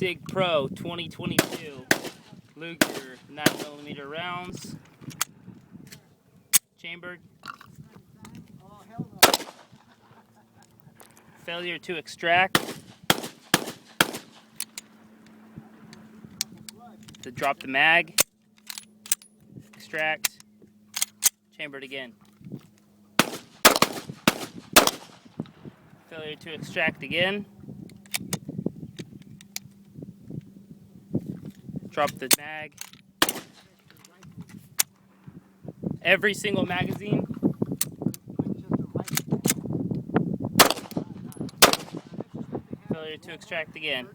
SIG Pro 2022 Luger 9mm rounds, chambered. Failure to extract. To drop the mag, extract, chambered again. Failure to extract again. Drop the mag. Every single magazine. Failure to extract again.